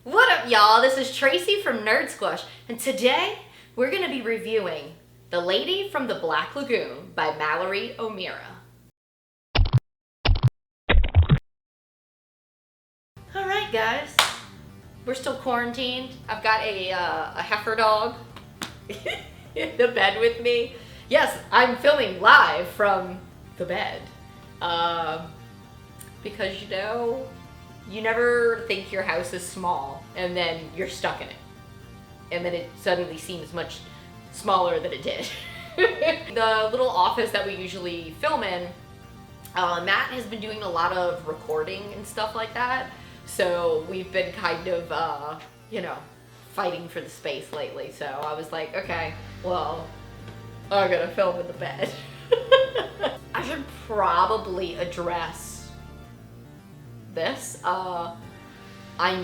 What up, y'all? This is Tracy from Nerd Squash, and today we're going to be reviewing The Lady from the Black Lagoon by Mallory O'Meara. Alright, guys. We're still quarantined. I've got a heifer dog in the bed with me. Yes, I'm filming live from the bed. Because, you never think your house is small, and then you're stuck in it. And then it suddenly seems much smaller than it did. The little office that we usually film in, Matt has been doing a lot of recording and stuff like that. So we've been kind of, fighting for the space lately. So I was like, okay, well, I'm gonna film in the bed. I should probably address this. I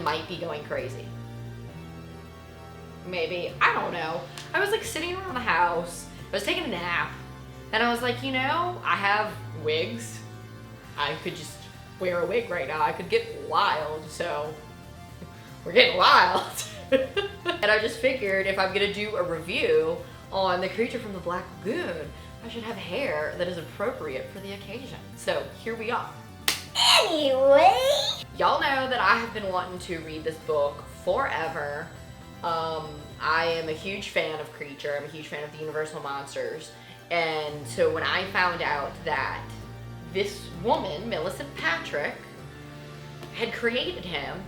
might be going crazy. Maybe, I don't know. I was like sitting around the house, I was taking a nap, and I was like, I have wigs. I could just wear a wig right now. I could get wild, so we're getting wild. And I just figured if I'm gonna do a review on the creature from the Black Lagoon, I should have hair that is appropriate for the occasion. So here we are. Anyway, y'all know that I have been wanting to read this book forever. I am a huge fan of Creature. I'm a huge fan of the Universal Monsters. And so when I found out that this woman, Milicent Patrick, had created him,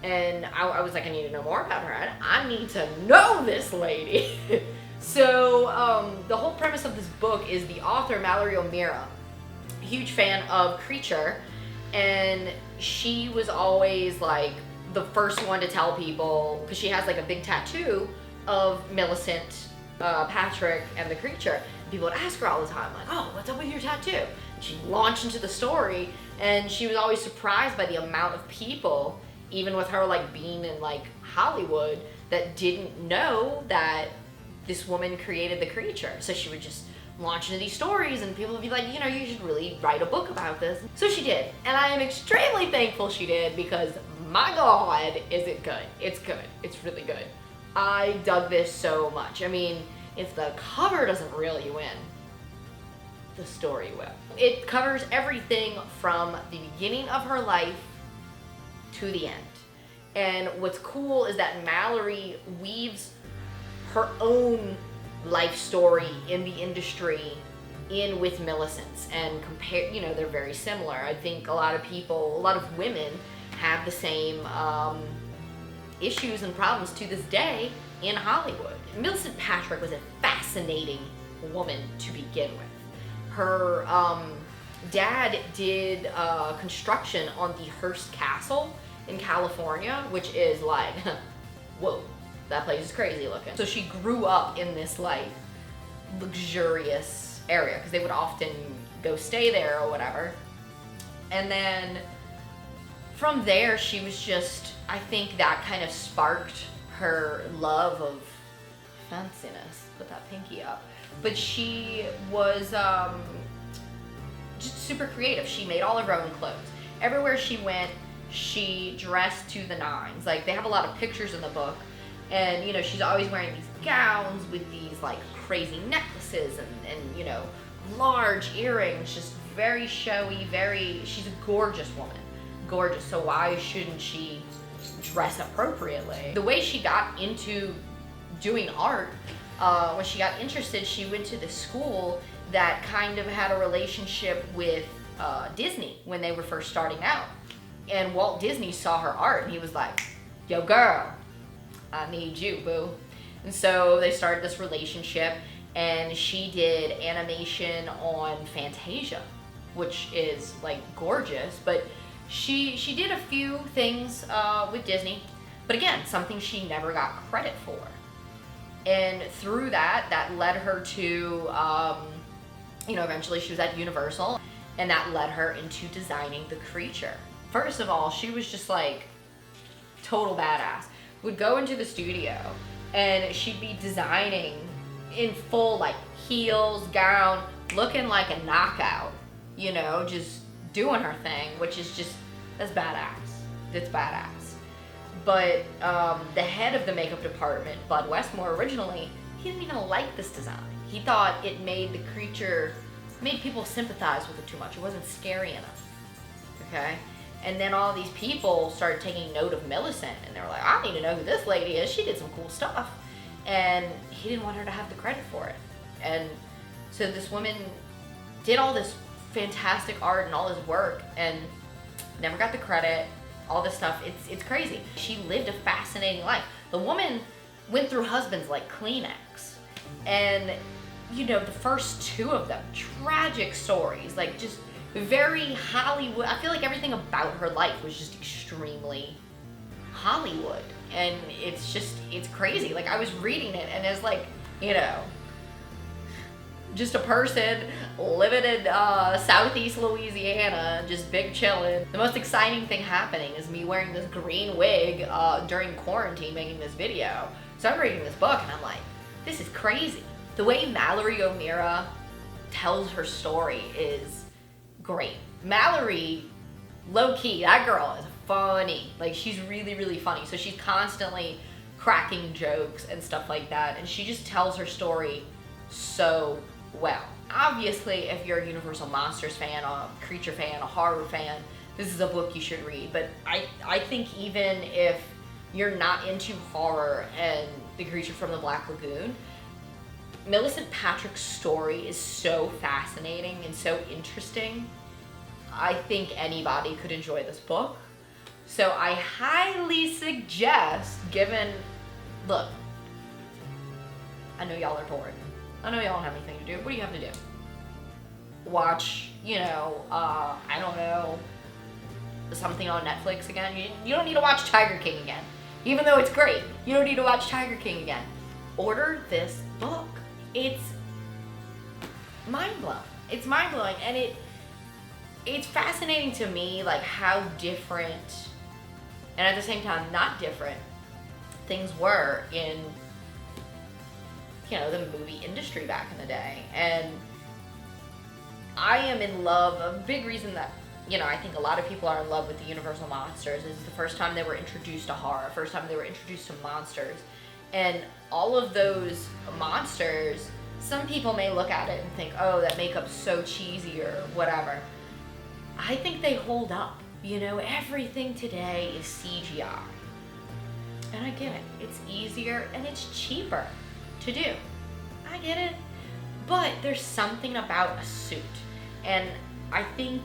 and I was like, I need to know more about her. I need to know this lady. So the whole premise of this book is the author, Mallory O'Meara, huge fan of Creature, and she was always like the first one to tell people, because she has like a big tattoo of Milicent Patrick and the Creature. And people would ask her all the time, like, oh, what's up with your tattoo? And she'd launch into the story, and she was always surprised by the amount of people, even with her like being in like Hollywood, that didn't know that this woman created the Creature. So she would just launch into these stories, and people would be like, you should really write a book about this. So she did, and I am extremely thankful she did, because my God, is it good. It's good. It's really good. I dug this so much. I mean, if the cover doesn't reel you in, the story will. It covers everything from the beginning of her life to the end. And what's cool is that Mallory weaves her own life story in the industry in with Milicent's, and compare, they're very similar. I think a lot of women have the same issues and problems to this day in Hollywood. Milicent Patrick was a fascinating woman to begin with. Her dad did construction on the Hearst Castle in California, which is like, whoa, that place is crazy looking. So she grew up in this like luxurious area, because they would often go stay there or whatever. And then from there, she was just, I think that kind of sparked her love of fanciness. Put that pinky up. But she was just super creative. She made all of her own clothes. Everywhere she went, she dressed to the nines. Like, they have a lot of pictures in the book, and she's always wearing these gowns with these like crazy necklaces and large earrings, just very showy, she's a gorgeous woman. Gorgeous. So why shouldn't she dress appropriately? The way she got into doing art, when she got interested, she went to this school that kind of had a relationship with Disney when they were first starting out. And Walt Disney saw her art, and he was like, yo girl, I need you, boo. And so they started this relationship, and she did animation on Fantasia, which is like gorgeous. But she did a few things with Disney, but again, something she never got credit for. And through that led her to, eventually she was at Universal, and that led her into designing the Creature. First of all, she was just like total badass. Would go into the studio, and she'd be designing in full like heels, gown, looking like a knockout, just doing her thing, which is just, that's badass. It's badass. But the head of the makeup department, Bud Westmore, originally, he didn't even like this design. He thought it made the creature, made people sympathize with it too much. It wasn't scary enough, okay? And then all these people started taking note of Milicent, and they were like, I need to know who this lady is. She did some cool stuff. And he didn't want her to have the credit for it. And so this woman did all this fantastic art and all this work and never got the credit, all this stuff. It's crazy. She lived a fascinating life. The woman went through husbands like Kleenex. And, you know, the first two of them, tragic stories, like just very Hollywood. I feel like everything about her life was just extremely Hollywood. And it's crazy. Like, I was reading it and it's like, you know, just a person living in Southeast Louisiana, just big chillin'. The most exciting thing happening is me wearing this green wig during quarantine making this video. So I'm reading this book and I'm like, this is crazy. The way Mallory O'Meara tells her story is great. Mallory, low-key, that girl is funny. Like, she's really, really funny. So she's constantly cracking jokes and stuff like that. And she just tells her story so well. Obviously, if you're a Universal Monsters fan, a creature fan, a horror fan, this is a book you should read. But I think even if you're not into horror and the creature from the Black Lagoon, Milicent Patrick's story is so fascinating and so interesting. I think anybody could enjoy this book. So I highly suggest, look, I know y'all are bored. I know y'all don't have anything to do. What do you have to do? Watch, you know, I don't know, something on Netflix again. You don't need to watch Tiger King again. Even though it's great, you don't need to watch Tiger King again. Order this book. It's mind-blowing. It's mind-blowing, and it's fascinating to me, like, how different, and at the same time not different, things were in, you know, the movie industry back in the day. And I am in love. A big reason that, you know, I think a lot of people are in love with the Universal Monsters is the first time they were introduced to horror, first time they were introduced to monsters. And all of those monsters, some people may look at it and think, oh, that makeup's so cheesy or whatever. I think they hold up. You know, everything today is CGI. And I get it. It's easier and it's cheaper to do. I get it. But there's something about a suit. And I think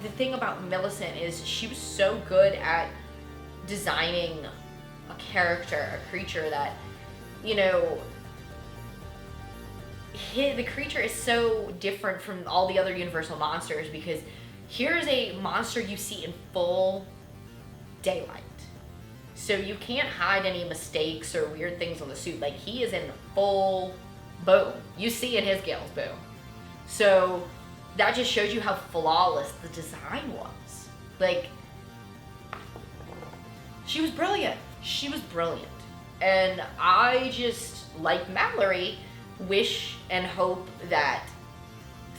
the thing about Milicent is she was so good at designing a character, a creature that, you know, the creature is so different from all the other Universal monsters because here's a monster you see in full daylight. So you can't hide any mistakes or weird things on the suit. Like, he is in full boom. You see in his gills, boom. So that just shows you how flawless the design was. Like, she was brilliant. She was brilliant. And I just, like Mallory, wish and hope that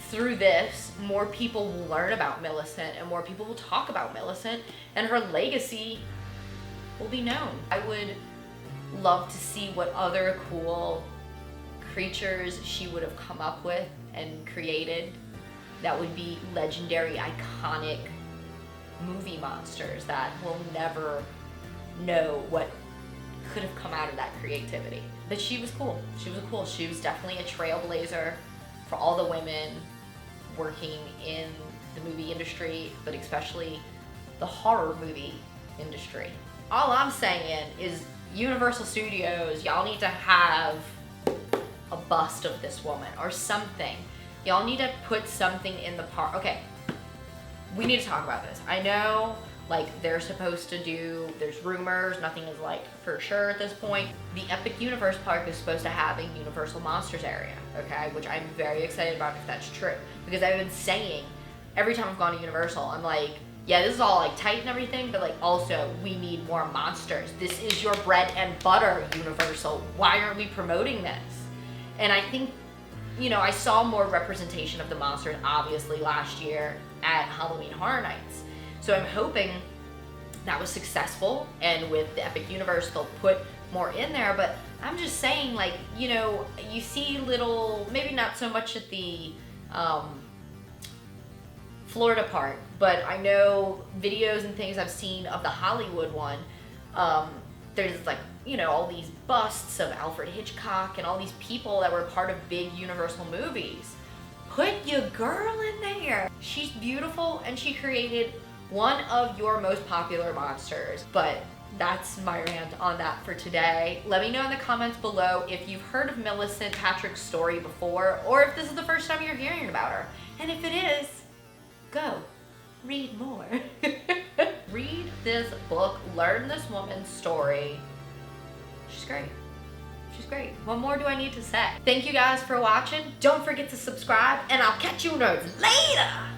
through this, more people will learn about Milicent and more people will talk about Milicent and her legacy will be known. I would love to see what other cool creatures she would have come up with and created that would be legendary, iconic movie monsters that we'll never know what could have come out of that creativity. But she was cool. She was cool. She was definitely a trailblazer for all the women working in the movie industry, but especially the horror movie industry. All I'm saying is Universal Studios, y'all need to have a bust of this woman or something. Y'all need to put something in the park. Okay, we need to talk about this. I know, like, they're supposed to do, there's rumors, nothing is, like, for sure at this point. The Epic Universe Park is supposed to have a Universal Monsters area, okay? Which I'm very excited about if that's true. Because I've been saying, every time I've gone to Universal, I'm like, yeah, this is all, like, tight and everything, but, like, also, we need more monsters. This is your bread and butter, Universal. Why aren't we promoting this? And I think, you know, I saw more representation of the monsters, obviously, last year at Halloween Horror Nights. So I'm hoping that was successful, and with the Epic Universe, they'll put more in there. But I'm just saying, like, you know, you see little, maybe not so much at the Florida part, but I know videos and things I've seen of the Hollywood one. There's like, you know, all these busts of Alfred Hitchcock and all these people that were part of big Universal movies. Put your girl in there. She's beautiful, and she created one of your most popular monsters. But that's my rant on that for today. Let me know in the comments below if you've heard of Milicent Patrick's story before, or if this is the first time you're hearing about her. And if it is, go read more. Read this book, learn this woman's story. She's great. She's great. What more do I need to say? Thank you guys for watching. Don't forget to subscribe, and I'll catch you nerds later.